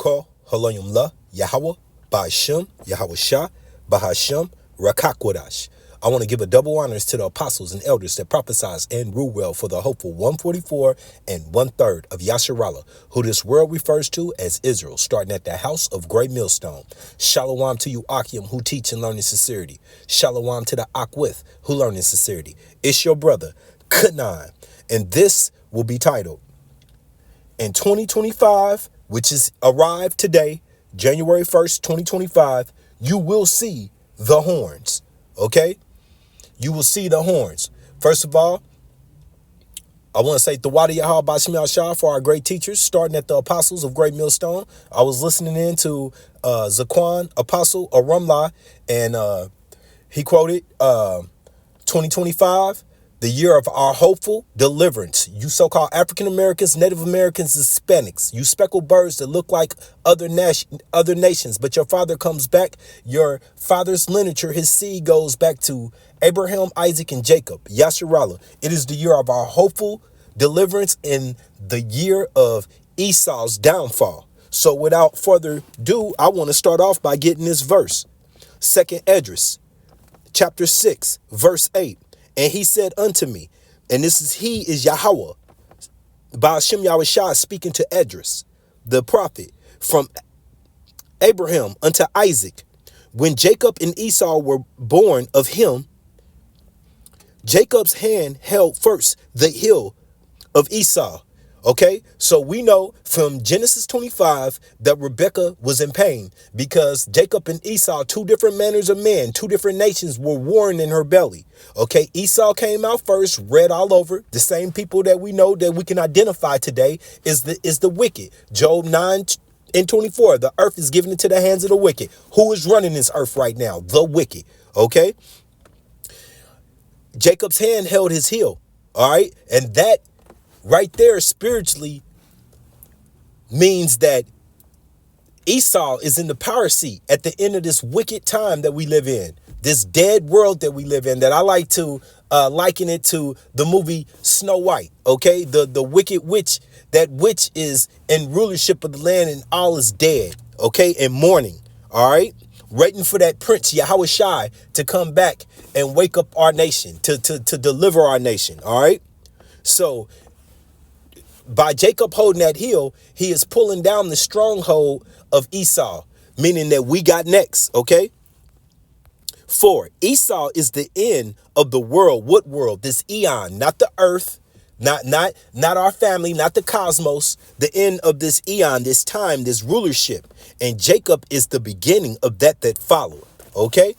Barakah, Halayim La, Yahweh, Ba'ashem, Yahweh Shah, Bahashem, Rakakwadash. I want to give a double honors to the apostles and elders that prophesied and rule well for the hopeful 144 and 1/3 of Yasharallah, who this world refers to as Israel, starting at the house of Great Millstone. Shalom to you, Akim, who teach and learn in sincerity. Shalom to the Akwith, who learn in sincerity. It's your brother, Kanan, and this will be titled, in 2025, which is arrived today, January 1st, 2025, you will see the horns, okay? You will see the horns. First of all, I want to say Tawadi Yahal Bashim Shah for our great teachers, starting at the apostles of Great Millstone. I was listening in to Zaquan, Apostle Arumla, and he quoted 2025, the year of our hopeful deliverance. You so-called African Americans, Native Americans, Hispanics, you speckled birds that look like other nations, but your father comes back. Your father's lineage, his seed goes back to Abraham, Isaac, and Jacob. Yasharallah. It is the year of our hopeful deliverance and the year of Esau's downfall. So without further ado, I want to start off by getting this verse. 2nd Esdras, chapter 6, verse 8. And he said unto me, and he is Yahweh, Ba'ashem Yahweh Shah, speaking to Esdras, the prophet, from Abraham unto Isaac. When Jacob and Esau were born of him, Jacob's hand held first the heel of Esau. Okay, so we know from Genesis 25 that Rebekah was in pain because Jacob and Esau, two different manners of men, two different nations, were warring in her belly. Okay, Esau came out first, red all over. The same people that we know that we can identify today is the wicked. Job 9:24, the earth is given into the hands of the wicked. Who is running this earth right now? The wicked. Okay, Jacob's hand held his heel. All right, and that right there spiritually means that Esau is in the power seat at the end of this wicked time that we live in, this dead world that we live in, that I like to liken it to the movie Snow White. Okay, the wicked witch, that witch is in rulership of the land and all is dead. Okay, and mourning. All right, waiting for that prince Yahweh Shai to come back and wake up our nation, to deliver our nation. All right, so by Jacob holding that heel, he is pulling down the stronghold of Esau, meaning that we got next, okay? 4, Esau is the end of the world. What world? This eon, not the earth, not our family, not the cosmos, the end of this eon, this time, this rulership. And Jacob is the beginning of that followed, okay?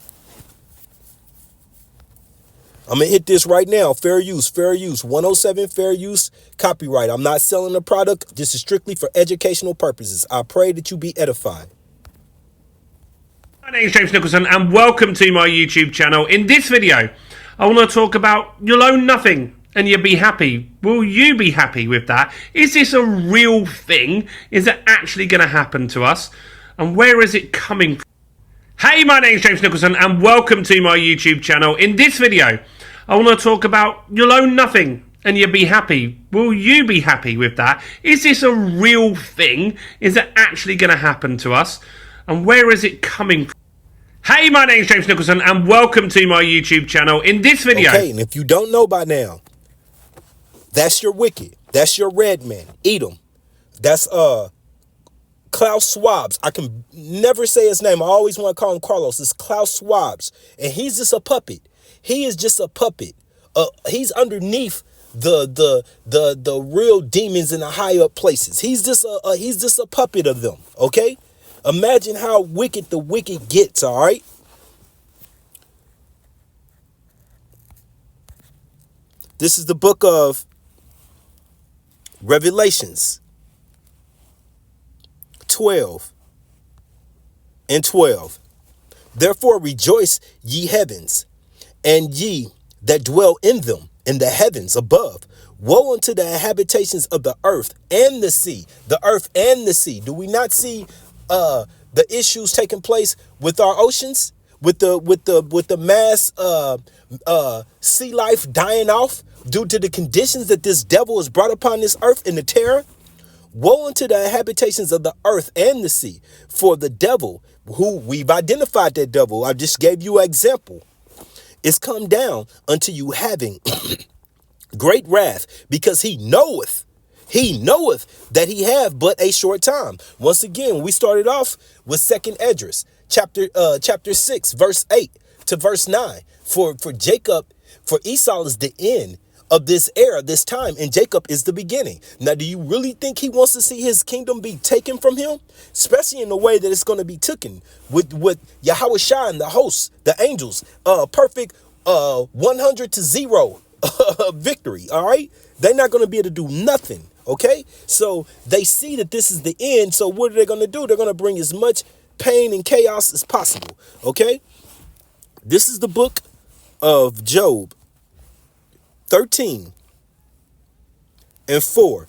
I'm going to hit this right now. Fair use. 107 fair use copyright. I'm not selling the product. This is strictly for educational purposes. I pray that you be edified. My name is James Nicholson and welcome to my YouTube channel. In this video, I want to talk about you'll own nothing and you'll be happy. Will you be happy with that? Is this a real thing? Is it actually going to happen to us? And where is it coming from? Hey, my name is James Nicholson and welcome to my YouTube channel. In this video, I want to talk about you'll own nothing and you'll be happy. Will you be happy with that? Is this a real thing? Is it actually going to happen to us? And where is it coming from? Hey, my name is James Nicholson and welcome to my YouTube channel. In this video... Okay, and if you don't know by now, that's your wicked. That's your red man, Edom. That's Klaus Schwab's. I can never say his name. I always want to call him Carlos. It's Klaus Schwab's. And he's just a puppet. He is just a puppet. He's underneath the real demons in the high up places. He's just a puppet of them. Okay? Imagine how wicked the wicked gets, all right? This is the book of Revelations 12:12. Therefore rejoice, ye heavens, and ye that dwell in them, in the heavens above. Woe unto the habitations of the earth and the sea. The earth and the sea. Do we not see the issues taking place with our oceans, with the mass sea life dying off due to the conditions that this devil has brought upon this earth and the terror? Woe unto the habitations of the earth and the sea, for the devil, who we've identified that devil, I just gave you an example, is come down unto you having great wrath, because he knoweth that he have but a short time. Once again, we started off with Second Esdras, chapter 6, verse 8 to verse 9. For Jacob, for Esau is the end of this era, this time, and Jacob is the beginning. Now, do you really think he wants to see his kingdom be taken from him? Especially in the way that it's going to be taken with Yahweh Shai and the hosts, the angels, perfect 100-0 victory. All right, they're not going to be able to do nothing. Okay, so they see that this is the end. So what are they going to do? They're going to bring as much pain and chaos as possible. Okay, this is the book of Job 13 and 4.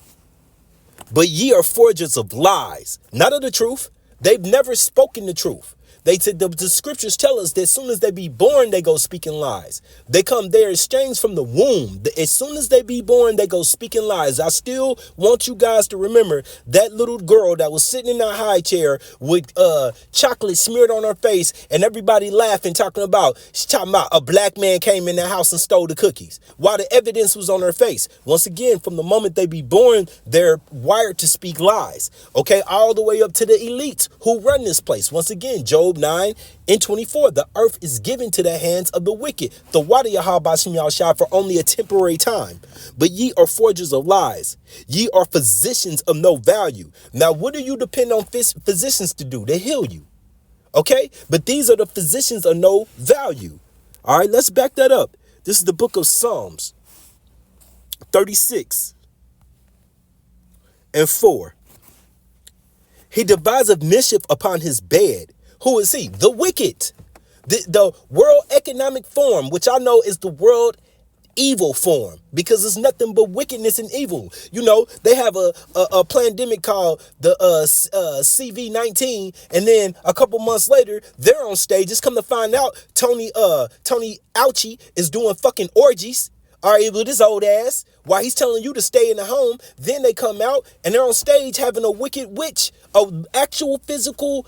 But ye are forgers of lies, not of the truth. They've never spoken the truth. They said the scriptures tell us that as soon as they be born, they go speaking lies. They're estranged from the womb. As soon as they be born, they go speaking lies. I still want you guys to remember that little girl that was sitting in that high chair with chocolate smeared on her face and everybody laughing, she's talking about a black man came in the house and stole the cookies while the evidence was on her face. Once again, from the moment they be born, they're wired to speak lies. Okay, all the way up to the elites who run this place. Once again, Job 9 and 24, the earth is given to the hands of the wicked, the water Yahabashim Yahshai, for only a temporary time. But ye are forgers of lies. Ye are physicians of no value. Now, what do you depend on physicians to do? To heal you. Okay, but these are the physicians of no value. All right, let's back that up. This is the book of Psalms 36 and 4. He deviseth mischief upon his bed. Who is he? The wicked. The World Economic Forum, which I know is the World Evil Forum, because it's nothing but wickedness and evil. You know, they have a pandemic called the CV-19, and then a couple months later, they're on stage. Just come to find out, Tony Ouchie is doing fucking orgies. All right, with his old ass, while he's telling you to stay in the home, then they come out and they're on stage having a wicked witch, an actual physical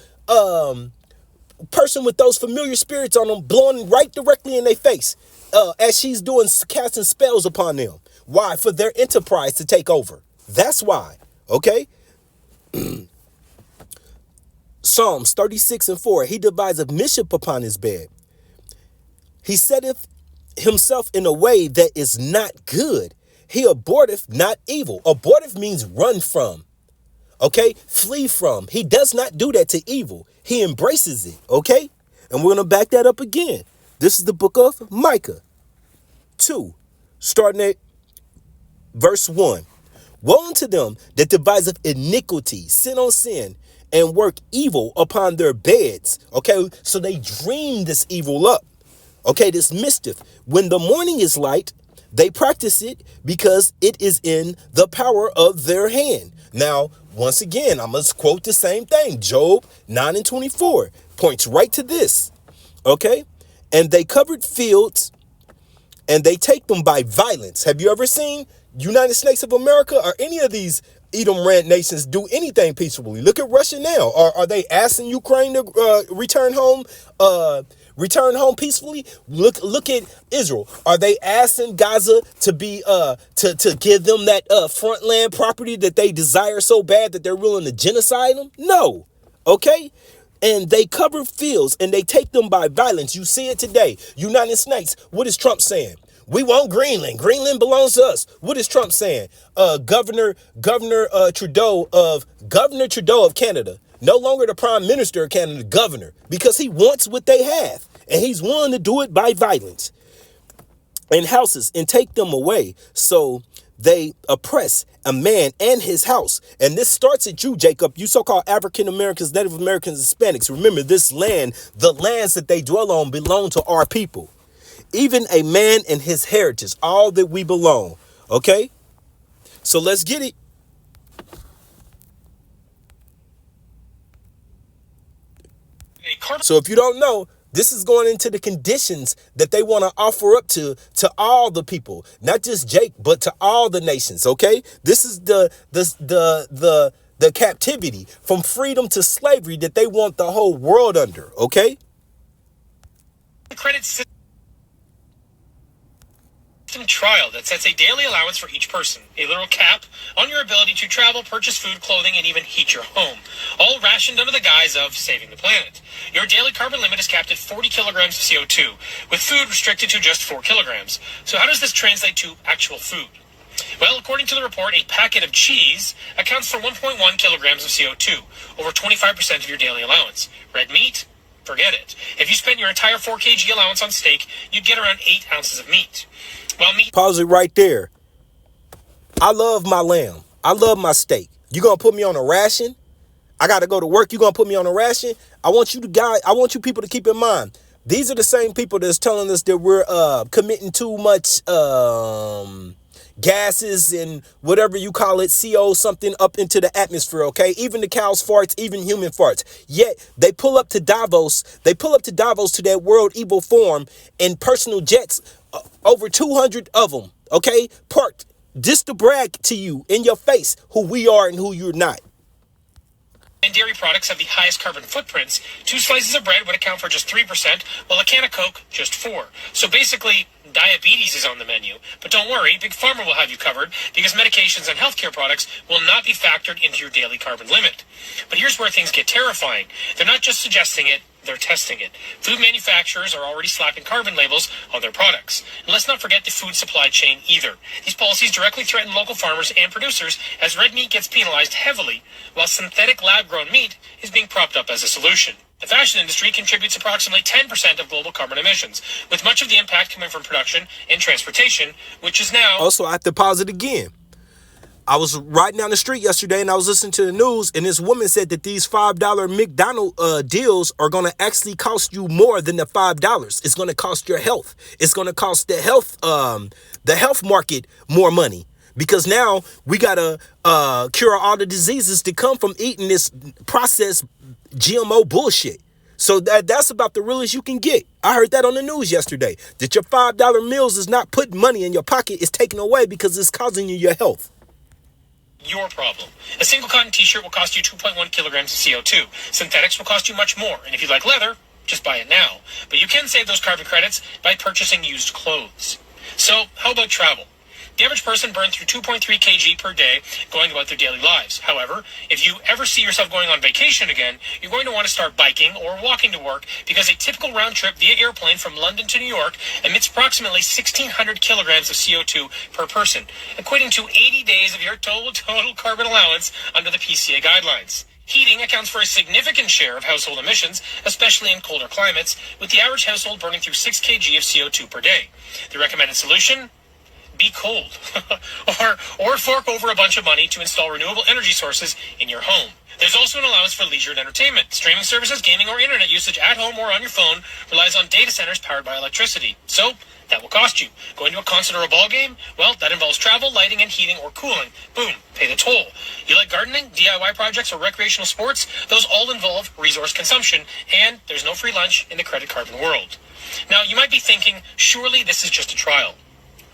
person with those familiar spirits on them, blowing right directly in their face as she's casting spells upon them. Why? For their enterprise to take over. That's why. Okay. Psalms 36 and 4. He deviseth mischief upon his bed. He setteth himself in a way that is not good. He aborteth not evil. Abortive means run from. Okay, flee from. He does not do that to evil. He embraces it. Okay, and we're going to back that up again. This is the book of Micah 2, starting at verse 1. Woe unto them that deviseth iniquity, sin on sin, and work evil upon their beds. Okay, so they dream this evil up. Okay, this mischief. When the morning is light, they practice it because it is in the power of their hand. Now, once again, I must quote the same thing. Job 9 and 24 points right to this. Okay, and they covered fields and they take them by violence. Have you ever seen United States of America or any of these Edom rant nations do anything peacefully? Look at Russia now. Are they asking Ukraine to return home peacefully? Look at Israel. Are they asking Gaza to be to give them that front land property that they desire so bad that they're willing to genocide them? No. Okay. And they cover fields and they take them by violence. You see it today. United States. What is Trump saying? We want Greenland. Greenland belongs to us. What is Trump saying? Governor Trudeau of Canada, no longer the Prime Minister of Canada, governor, because he wants what they have, and he's willing to do it by violence. And houses and take them away. So they oppress a man and his house. And this starts at you, Jacob, you so-called African Americans, Native Americans, Hispanics. Remember, this land, the lands that they dwell on belong to our people. Even a man and his heritage, all that we belong. Okay? So let's get it. So if you don't know, This is going into the conditions that they want to offer up to all the people, not just Jake, but to all the nations. Okay, this is the captivity from freedom to slavery that they want the whole world under. Okay. Credit system trial that sets a daily allowance for each person, a literal cap on your ability to travel, purchase food, clothing, and even heat your home, all rationed under the guise of saving the planet. Your daily carbon limit is capped at 40 kilograms of CO2, with food restricted to just 4 kilograms. So how does this translate to actual food? Well, according to the report, a packet of cheese accounts for 1.1 kilograms of CO2, over 25% of your daily allowance. Red meat? Forget it. If you spent your entire 4 kg allowance on steak, you'd get around 8 ounces of meat. Well, meat... Pause it right there. I love my lamb. I love my steak. You gonna put me on a ration? I gotta go to work. You gonna put me on a ration? I want you people to keep in mind. These are the same people that's telling us that we're committing too much gases and whatever you call it, CO something up into the atmosphere, okay? Even the cows' farts, even human farts. Yet they pull up to Davos to that World Evil Forum in personal jets, over 200 of them, okay? Parked just to brag to you in your face who we are and who you're not. And dairy products have the highest carbon footprints. 2 slices of bread would account for just 3%, while a can of Coke just 4%. So basically, diabetes is on the menu. But don't worry, Big Pharma will have you covered, because medications and healthcare products will not be factored into your daily carbon limit. But here's where things get terrifying. They're not just suggesting it, they're testing it. Food manufacturers are already slapping carbon labels on their products. And let's not forget the food supply chain either. These policies directly threaten local farmers and producers as red meat gets penalized heavily, while synthetic lab-grown meat is being propped up as a solution. The fashion industry contributes approximately 10% of global carbon emissions, with much of the impact coming from production and transportation, which is now... Also, I have to pause it again. I was riding down the street yesterday and I was listening to the news, and this woman said that these $5 McDonald's deals are going to actually cost you more than the $5. It's going to cost your health. It's going to cost the health market more money, because now we got to cure all the diseases that come from eating this processed GMO bullshit. So that's about the realest you can get. I heard that on the news yesterday, that your $5 meals is not putting money in your pocket, it's taken away because it's causing you your health. Your problem. A single cotton t-shirt will cost you 2.1 kilograms of CO2. Synthetics will cost you much more. And if you like leather, just buy it now. But you can save those carbon credits by purchasing used clothes. So how about travel? The average person burns through 2.3 kg per day going about their daily lives. However, if you ever see yourself going on vacation again, you're going to want to start biking or walking to work, because a typical round trip via airplane from London to New York emits approximately 1,600 kilograms of CO2 per person, equating to 80 days of your total carbon allowance under the PCA guidelines. Heating accounts for a significant share of household emissions, especially in colder climates, with the average household burning through 6 kg of CO2 per day. The recommended solution? Be cold. or fork over a bunch of money to install renewable energy sources in your home. There's also an allowance for leisure and entertainment. Streaming services, gaming, or internet usage at home or on your phone relies on data centers powered by electricity. So that will cost you. Going to a concert or a ball game? Well, that involves travel, lighting, and heating or cooling. Boom, pay the toll. You like gardening, DIY projects, or recreational sports? Those all involve resource consumption, and there's no free lunch in the credit carbon world. Now, you might be thinking, surely this is just a trial.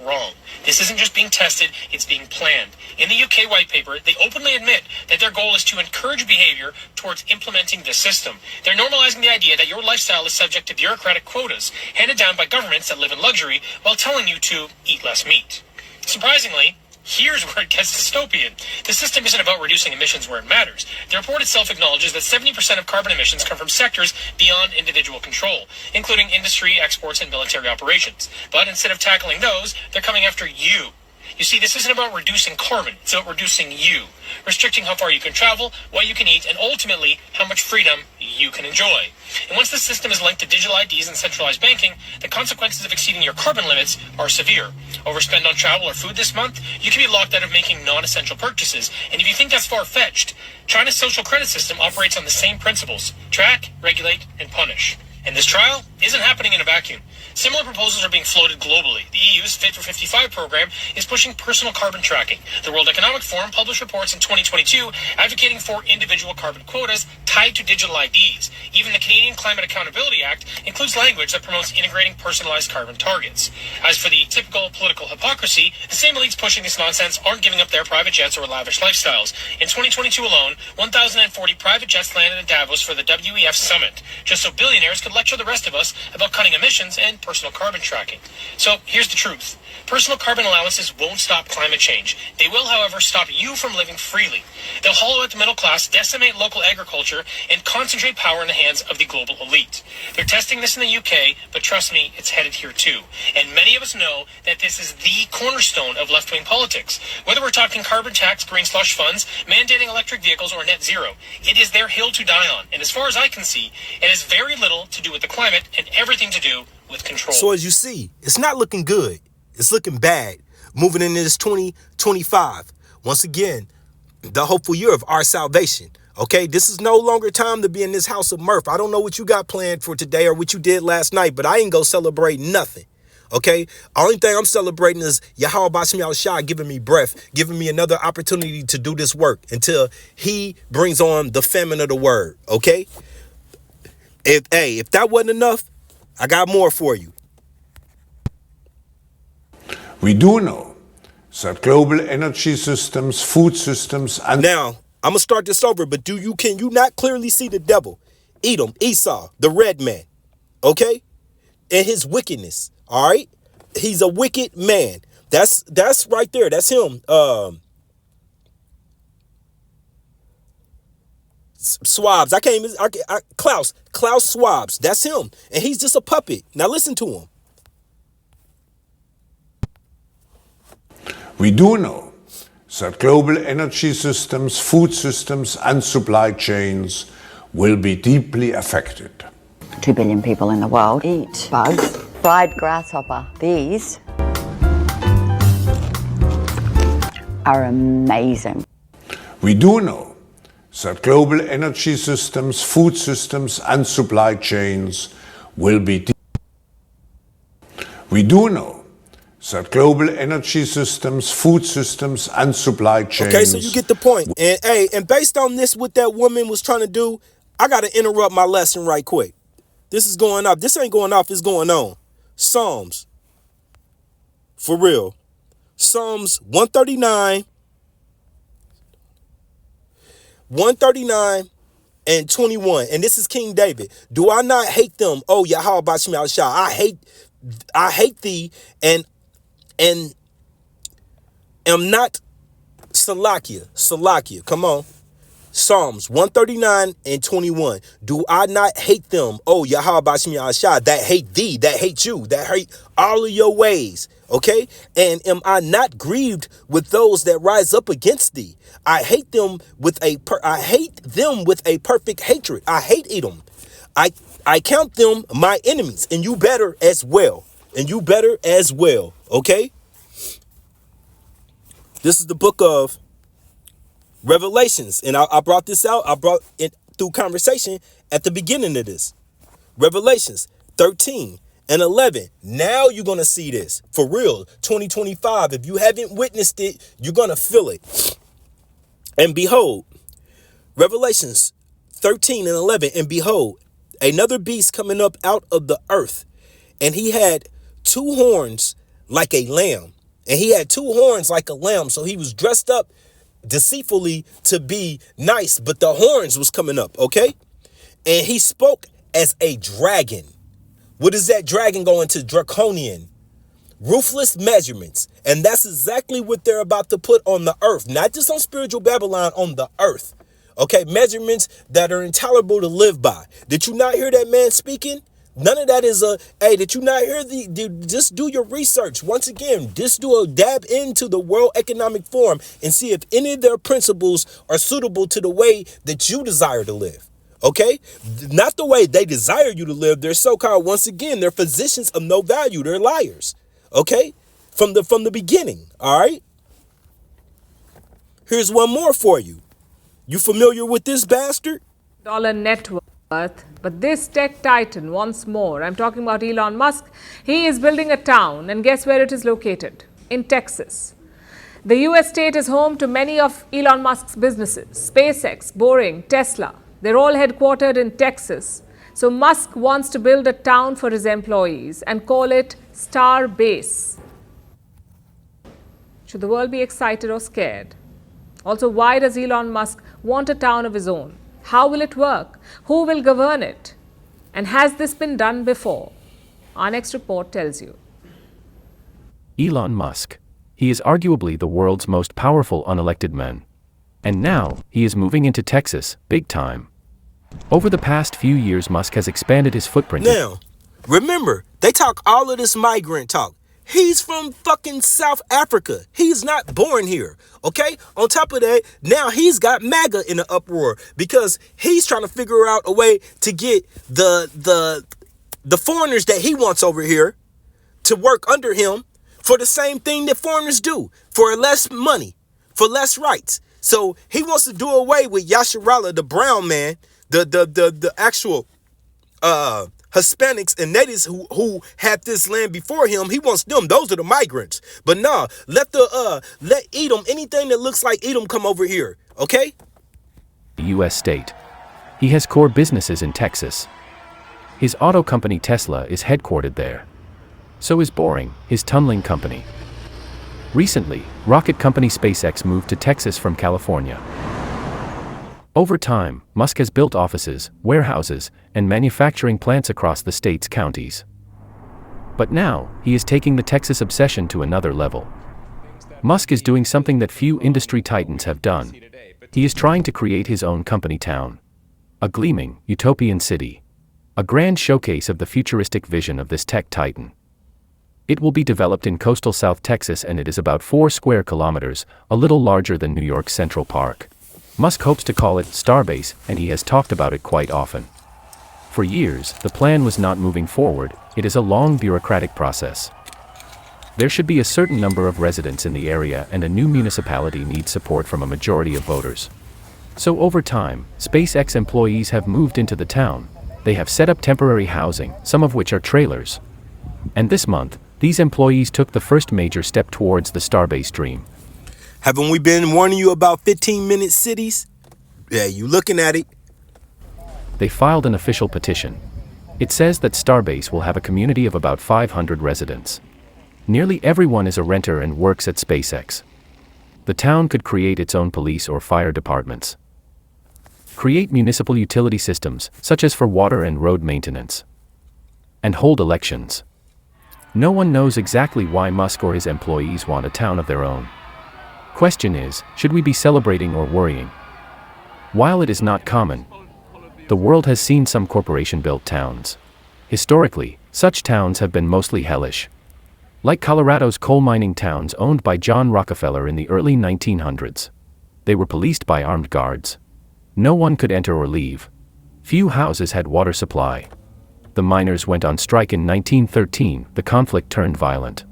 Wrong. This isn't just being tested, it's being planned. In the UK white paper, they openly admit that their goal is to encourage behavior towards implementing the system. They're normalizing the idea that your lifestyle is subject to bureaucratic quotas handed down by governments that live in luxury while telling you to eat less meat. Surprisingly, here's where it gets dystopian. The system isn't about reducing emissions where it matters. The report itself acknowledges that 70% of carbon emissions come from sectors beyond individual control, including industry, exports, and military operations. But instead of tackling those, they're coming after you. You see, this isn't about reducing carbon, it's about reducing you, restricting how far you can travel, what you can eat, and ultimately, how much freedom you can enjoy. And once the system is linked to digital IDs and centralized banking, the consequences of exceeding your carbon limits are severe. Overspend on travel or food this month, you can be locked out of making non-essential purchases. And if you think that's far-fetched, China's social credit system operates on the same principles: track, regulate, and punish. And this trial isn't happening in a vacuum. Similar proposals are being floated globally. The EU's Fit for 55 program is pushing personal carbon tracking. The World Economic Forum published reports in 2022 advocating for individual carbon quotas tied to digital IDs. Even the Canadian Climate Accountability Act includes language that promotes integrating personalized carbon targets. As for the typical political hypocrisy, the same elites pushing this nonsense aren't giving up their private jets or lavish lifestyles. In 2022 alone, 1,040 private jets landed in Davos for the WEF summit, just so billionaires could lecture the rest of us about cutting emissions and personal carbon tracking. So here's the truth. Personal carbon allowances won't stop climate change. They will, however, stop you from living freely. They'll hollow out the middle class, decimate local agriculture, and concentrate power in the hands of the global elite. They're testing this in the UK, but trust me, it's headed here too. And many of us know that this is the cornerstone of left-wing politics. Whether we're talking carbon tax, green slush funds, mandating electric vehicles, or net zero, it is their hill to die on. And as far as I can see, it has very little to do with the climate and everything to do with control. So as you see, it's not looking good. It's looking bad. Moving into this 2025. Once again, the hopeful year of our salvation. Okay, this is no longer time to be in this house of mirth. I don't know what you got planned for today or what you did last night, but I ain't go celebrate nothing. Okay, only thing I'm celebrating is Yahweh Bashim Yahushua giving me breath, giving me another opportunity to do this work until he brings on the famine of the word. Okay, if that wasn't enough, I got more for you. We do know that global energy systems, food systems, and now I'm gonna start this over, but can you not clearly see the devil, Edom, Esau, the red man, okay, and his wickedness? All right, he's a wicked man. That's right there. That's him. Swabs. Klaus Swabs. That's him, and he's just a puppet. Now listen to him. we do know that global energy systems, food systems, and supply chains will be deeply affected. 2 billion people in the world eat bugs. Fried grasshopper. These are amazing. We do know that global energy systems, food systems, and supply chains will be We do know that global energy systems, food systems, and supply chains. Okay, so you get the point. And based on this, what that woman was trying to do, I got to interrupt my lesson right quick. This is going off. This ain't going off. It's going on. Psalms. For real. Psalms 139 and 21. And this is King David. Do I not hate them? Oh, Yahweh Bashim Yahushua. I hate thee and am not Salakia. Come on. Psalms 139 and 21. Do I not hate them, oh Yahweh Bashim Yahushua, that hate thee, that hate you, that hate all of your ways? Okay? And am I not grieved with those that rise up against thee? I hate them with a perfect hatred. I hate Edom. I count them my enemies, and you better as well. Okay? This is the book of Revelations, and I brought this out. I brought it through conversation at the beginning of this. Revelations 13 and 11. Now you're going to see this for real. 2025. If you haven't witnessed it, you're going to feel it. And behold, Revelations 13 and 11. And behold, another beast coming up out of the earth. And he had 2 horns like a lamb. And he had 2 horns like a lamb. So he was dressed up deceitfully to be nice, but the horns was coming up, okay? And he spoke as a dragon. What is that dragon going to? Draconian, ruthless measurements. And that's exactly what they're about to put on the earth, not just on spiritual Babylon, on the earth. Okay, measurements that are intolerable to live by. Did you not hear that man speaking? None of that is did you not hear just do your research. Once again, just do a dab into the World Economic Forum and see if any of their principles are suitable to the way that you desire to live. Okay? Not the way they desire you to live. They're so-called, once again, they're physicians of no value. They're liars. Okay? From the beginning. All right? Here's one more for you. You familiar with this bastard? Dollar net worth. But this tech titan, once more, I'm talking about Elon Musk, he is building a town, and guess where it is located? In Texas. The US state is home to many of Elon Musk's businesses: SpaceX, Boring, Tesla. They're all headquartered in Texas. So Musk wants to build a town for his employees and call it Starbase. Should the world be excited or scared? Also, why does Elon Musk want a town of his own? How will it work? Who will govern it? And has this been done before? Our next report tells you. Elon Musk. He is arguably the world's most powerful unelected man. And now, he is moving into Texas, big time. Over the past few years, Musk has expanded his footprint. Now, remember, they talk all of this migrant talk. He's from fucking South Africa. He's not born here, okay? On top of that, now he's got MAGA in the uproar because he's trying to figure out a way to get the foreigners that he wants over here to work under him for the same thing that foreigners do, for less money, for less rights. So he wants to do away with Yasharala, the brown man, the actual Hispanics and natives who had this land before him. He wants them. Those are the migrants. But nah, let Edom, anything that looks like Edom, come over here. Okay? U.S. state. He has core businesses in Texas. His auto company Tesla is headquartered there. So is Boring, his tunneling company. Recently, rocket company SpaceX moved to Texas from California. Over time, Musk has built offices, warehouses, and manufacturing plants across the state's counties. But now, he is taking the Texas obsession to another level. Musk is doing something that few industry titans have done. He is trying to create his own company town. A gleaming, utopian city. A grand showcase of the futuristic vision of this tech titan. It will be developed in coastal South Texas, and it is about 4 square kilometers, a little larger than New York's Central Park. Musk hopes to call it Starbase, and he has talked about it quite often. For years, the plan was not moving forward. It is a long bureaucratic process. There should be a certain number of residents in the area, and a new municipality needs support from a majority of voters. So over time, SpaceX employees have moved into the town. They have set up temporary housing, some of which are trailers. And this month, these employees took the first major step towards the Starbase dream. Haven't we been warning you about 15-minute cities? Yeah, you looking at it. They filed an official petition. It says that Starbase will have a community of about 500 residents. Nearly everyone is a renter and works at SpaceX. The town could create its own police or fire departments. Create municipal utility systems, such as for water and road maintenance. And hold elections. No one knows exactly why Musk or his employees want a town of their own. Question is, should we be celebrating or worrying? While it is not common, the world has seen some corporation-built towns. Historically, such towns have been mostly hellish. Like Colorado's coal mining towns owned by John Rockefeller in the early 1900s. They were policed by armed guards. No one could enter or leave. Few houses had water supply. The miners went on strike in 1913, the conflict turned violent,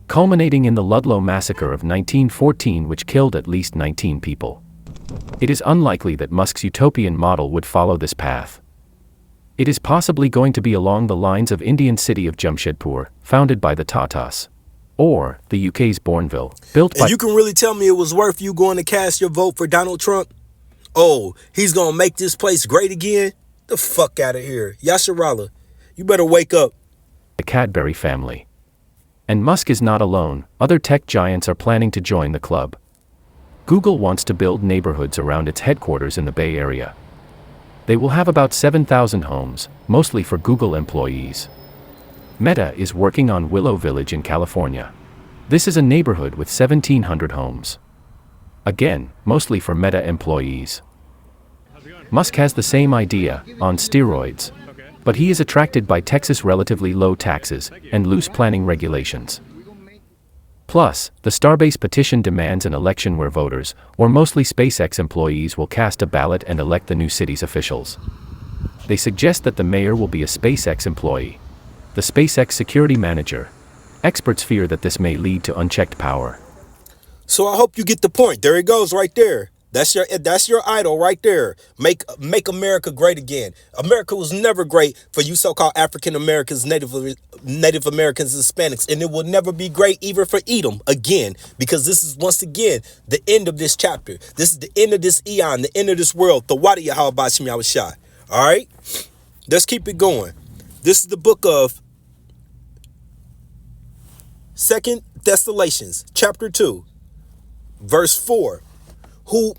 culminating in the Ludlow Massacre of 1914, which killed at least 19 people. It is unlikely that Musk's utopian model would follow this path. It is possibly going to be along the lines of Indian city of Jamshedpur, founded by the Tatas. Or the UK's Bourneville, built by... And you can really tell me it was worth you going to cast your vote for Donald Trump? Oh, he's gonna make this place great again? The fuck out of here. Yasharala, you better wake up. The Cadbury family. And Musk is not alone. Other tech giants are planning to join the club. Google wants to build neighborhoods around its headquarters in the Bay Area. They will have about 7,000 homes, mostly for Google employees. Meta is working on Willow Village in California. This is a neighborhood with 1,700 homes. Again, mostly for Meta employees. Musk has the same idea, on steroids. But he is attracted by Texas' relatively low taxes and loose planning regulations. Plus, the Starbase petition demands an election where voters, or mostly SpaceX employees, will cast a ballot and elect the new city's officials. They suggest that the mayor will be a SpaceX employee, the SpaceX security manager. Experts fear that this may lead to unchecked power. So I hope you get the point. There it goes right there. That's your idol right there. Make America great again. America was never great for you so-called African Americans, Native Americans, Hispanics, and it will never be great even for Edom again, because this is once again the end of this chapter. This is the end of this eon, the end of this world. The Wadi Yahweh Bashim Yahushua. All right, let's keep it going. This is the book of 2 Thessalonians, chapter 2, verse 4. Who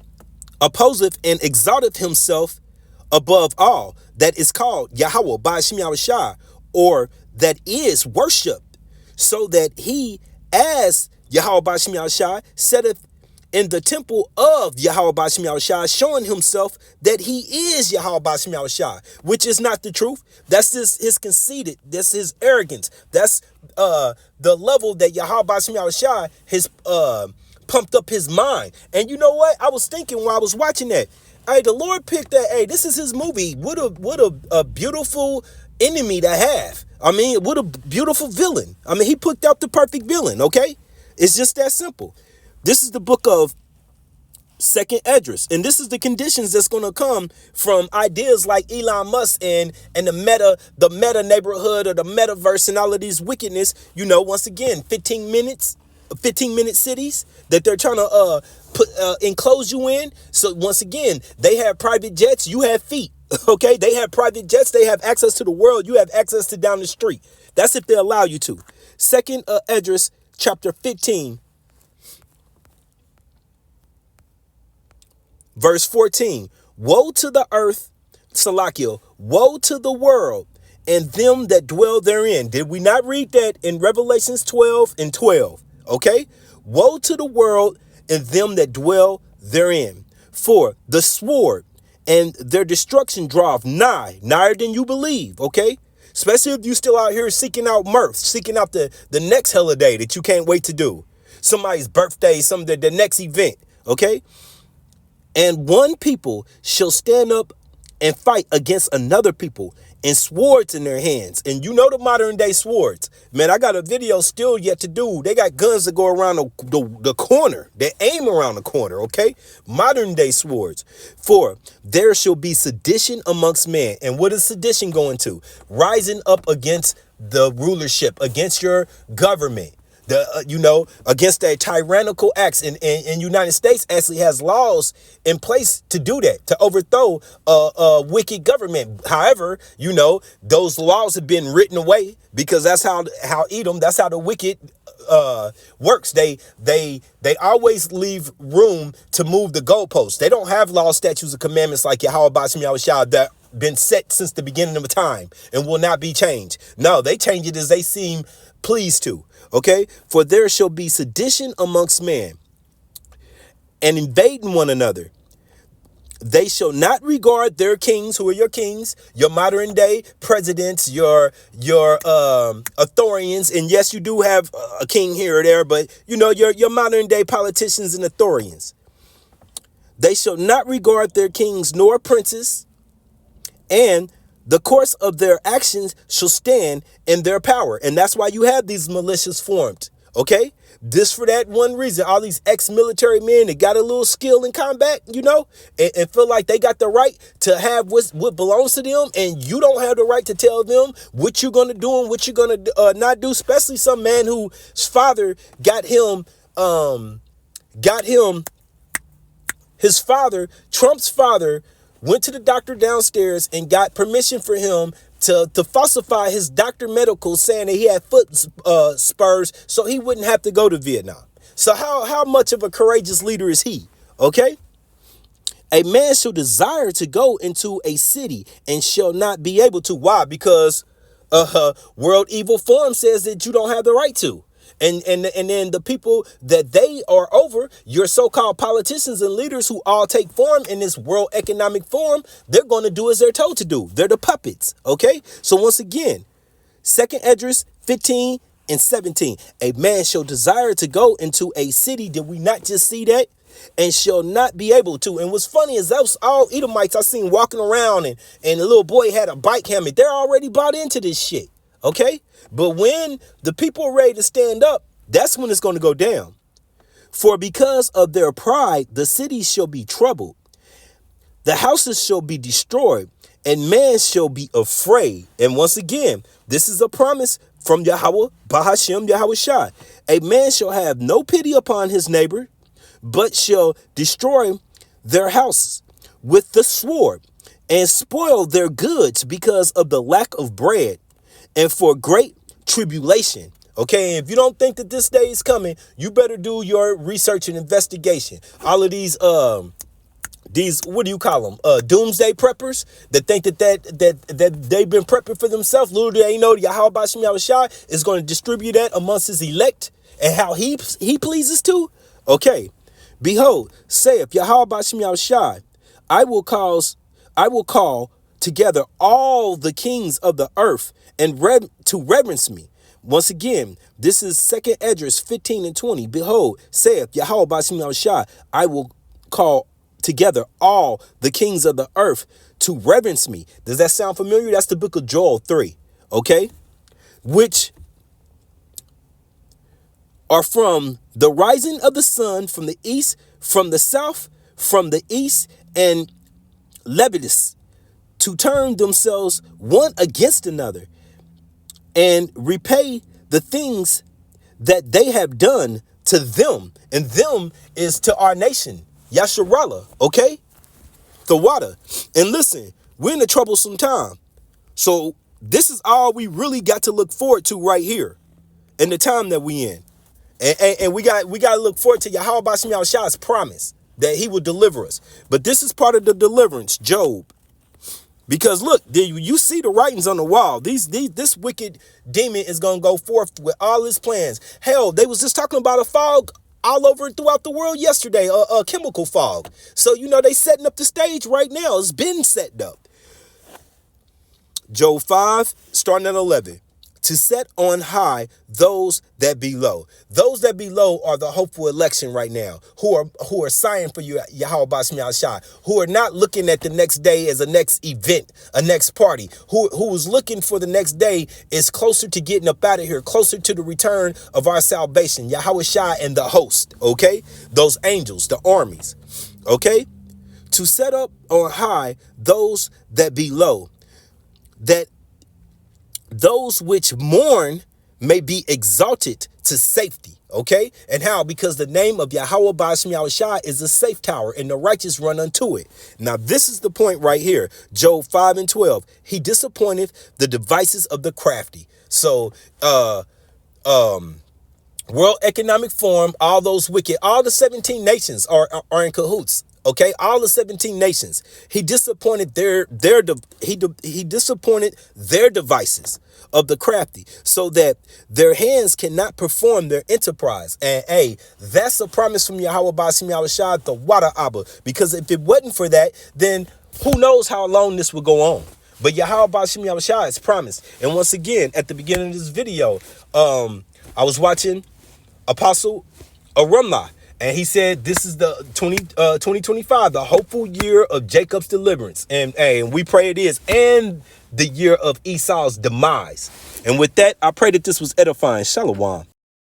opposeth and exalteth himself above all that is called Yahweh Bashim Yahushua, or that is worshipped, so that he, as Yahweh Bashim Yahushua, setteth in the temple of Yahweh Bashim Yahushua, showing himself that he is Yahweh Bashim Yahushua, which is not the truth. That's his conceited, that's his arrogance. That's the level that Yahweh Bashim Yahushua has pumped up his mind. And you know what? I was thinking while I was watching that, hey, the Lord picked that. Hey, this is his movie. What a beautiful enemy to have. I mean, what a beautiful villain. I mean, he picked out the perfect villain. Okay, it's just that simple. This is the book of 2nd Esdras, and this is the conditions that's going to come from ideas like Elon Musk and the meta neighborhood or the metaverse and all of these wickedness. You know, once again, 15-minute cities that they're trying to enclose you in. So once again, they have private jets, you have feet. Okay, they have private jets, they have access to the world, you have access to down the street. That's if they allow you to. 2nd Esdras chapter 15 verse 14. Woe to the earth, Salakio, woe to the world and them that dwell therein. Did we not read that in Revelations 12 and 12? Okay, woe to the world and them that dwell therein. For the sword and their destruction draweth nigher than you believe. Okay, especially if you still out here seeking out mirth, seeking out the next holiday that you can't wait to do, somebody's birthday, the next event. Okay, and one people shall stand up and fight against another people, and swords in their hands. And you know the modern day swords. Man, I got a video still yet to do. They got guns that go around the corner. They aim around the corner, okay? Modern day swords. For there shall be sedition amongst men. And what is sedition going to? Rising up against the rulership, against your government. Against that tyrannical acts. And United States actually has laws in place to do that, to overthrow a wicked government. However, those laws have been written away, because that's how Edom, that's how the wicked works. They always leave room to move the goalposts. They don't have laws, statutes, and commandments like Yahweh Bashim Yahushua that been set since the beginning of time and will not be changed. No, they change it as they seem pleased to. Okay, for there shall be sedition amongst men, and invading one another. They shall not regard their kings. Who are your kings? Your modern day presidents, your authorians, and yes, you do have a king here or there, but your modern day politicians and authorians. They shall not regard their kings nor princes, and the course of their actions shall stand in their power. And that's why you have these militias formed. Okay, this for that one reason. All these ex-military men that got a little skill in combat, and feel like they got the right to have what belongs to them, and you don't have the right to tell them what you're going to do and what you're going to not do. Especially some man whose father his father, Trump's father, went to the doctor downstairs and got permission for him to falsify his doctor medical, saying that he had foot spurs so he wouldn't have to go to Vietnam. So how much of a courageous leader is he? Okay. A man shall desire to go into a city and shall not be able to. Why? Because World Evil Forum says that you don't have the right to. And then the people that they are over, your so-called politicians and leaders who all take form in this World Economic Forum, they're going to do as they're told to do. They're the puppets. Okay. So once again, 2nd Esdras 15 and 17, a man shall desire to go into a city. Did we not just see that? And shall not be able to. And what's funny is those all Edomites I seen walking around, and the little boy had a bike helmet. They're already bought into this shit. Okay. But when the people are ready to stand up, that's when it's going to go down. For because of their pride, the cities shall be troubled, the houses shall be destroyed, and man shall be afraid. And once again, this is a promise from Yahweh, Bahashem, Yahweh Shai. A man shall have no pity upon his neighbor, but shall destroy their houses with the sword and spoil their goods because of the lack of bread and for great tribulation. Okay, if you don't think that this day is coming, you better do your research and investigation. All of these what do you call them? Doomsday preppers that think that they've been prepping for themselves. Little do they know that Yahweh Bashim Yahushua is going to distribute that amongst his elect and how he pleases to. Okay, behold, saith Yahweh Bashim Yahushua, I will call together all the kings of the earth and to reverence me. Once again, this is 2nd Esdras 15 and 20. Behold, saith Yahweh Bashim Yahushua, I will call together all the kings of the earth to reverence me. Does that sound familiar? That's the book of Joel 3. Okay, which are from the rising of the sun, from the east, from the south, from the east, and Leviticus, to turn themselves one against another and repay the things that they have done to them. And them is to our nation, Yasharallah, okay? The water. And listen, we're in a troublesome time. So this is all we really got to look forward to right here in the time that we in. And we got to look forward to Yahweh Bashim Yahushua's promise that he will deliver us. But this is part of the deliverance, Job. Because look, you see the writings on the wall. This wicked demon is going to go forth with all his plans. Hell, they was just talking about a fog all over throughout the world yesterday, a chemical fog. So, they setting up the stage right now. It's been set up. Job 5, starting at 11. To set on high those that be low. Those that be low are the hopeful election right now, who are sighing for you, Yahweh Bashim Yahushua, who are not looking at the next day as a next event, a next party, who is looking for the next day is closer to getting up out of here, closer to the return of our salvation, Yahweh Shai and the host, okay? Those angels, the armies, okay? To set up on high those that be low, that those which mourn may be exalted to safety. Okay. And how? Because the name of Yahweh Bashim Yahushua is a safe tower and the righteous run unto it. Now, this is the point right here. Job 5 and 12. He disappointed the devices of the crafty. So, World Economic Forum, all those wicked, all the 17 nations are in cahoots. Okay, all the 17 nations. He disappointed he disappointed their devices of the crafty, so that their hands cannot perform their enterprise. And hey, that's a promise from Yahweh Bashim Yahushua, the water Abba. Because if it wasn't for that, then who knows how long this would go on. But Yahweh Bashim Yahushua has promised. And once again, at the beginning of this video, I was watching Apostle Arumla. And he said, this is the 2025, the hopeful year of Jacob's deliverance. And we pray it is. And the year of Esau's demise. And with that, I pray that this was edifying. Shalom.